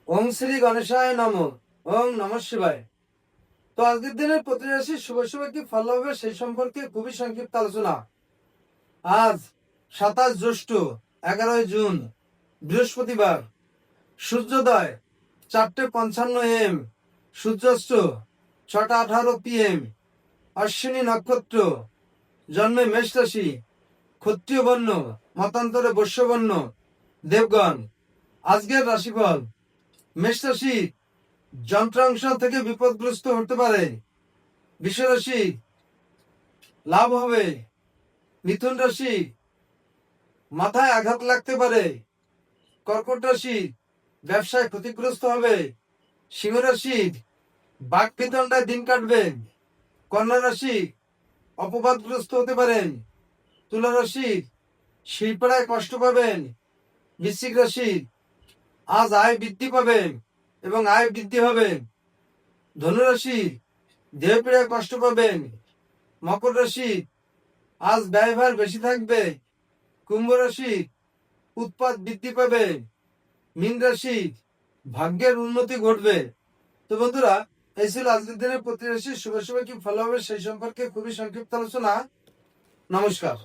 ওম শ্রী গণেশায় নমঃ। ওম নমঃ শিবায়। তো আজকের দিনের প্রতি রাশির শুভ শুভ কি ফল হবে সেই সম্পর্কে খুবই সংক্ষিপ্ত আলোচনা। আজ 27 জ্যৈষ্ঠ 11 জুন বৃহস্পতিবার। সূর্যোদয় 4:55 AM, সূর্যাস্ত 6:18 PM। অশ্বিনী নক্ষত্র, জন্মে মেষ রাশি, ক্ষত্রিয় বর্ণ, মতান্তরে বৈশ্য বর্ণ, দেবগণ। আজকের রাশিফল: মেষ রাশি যন্ত্রাংশ থেকে বিপদগ্রস্ত হতে পারে। বৃষ রাশি লাভ হবে। মিথুন রাশি মাথায় আঘাত লাগতে পারে। কর্কট রাশি ব্যবসায় ক্ষতিগ্রস্ত হবে। সিংহ রাশি বাকবিতণ্ডায় দিন কাটবে। কন্যা রাশি অপবাদগ্রস্ত হতে পারেন। তুলা রাশি শিল্পেরায় কষ্ট পাবেন। বৃশ্চিক রাশি আজ আয় বৃদ্ধি পাবেন এবং আয় বৃদ্ধি হবে। ধনুরাশি দেহপীড়ায় কষ্ট পাবেন। মকর রাশি আজ ব্যয়ভার বেশি থাকবে। কুম্ভ রাশি উৎপাদ বৃদ্ধি পাবে। মীন রাশি ভাগ্যের উন্নতি ঘটবে। তো বন্ধুরা, এই ছিল আজকের দিনের প্রতি রাশির শুভ শুভ কি ফল হবে সেই সম্পর্কে খুবই সংক্ষিপ্ত আলোচনা। নমস্কার।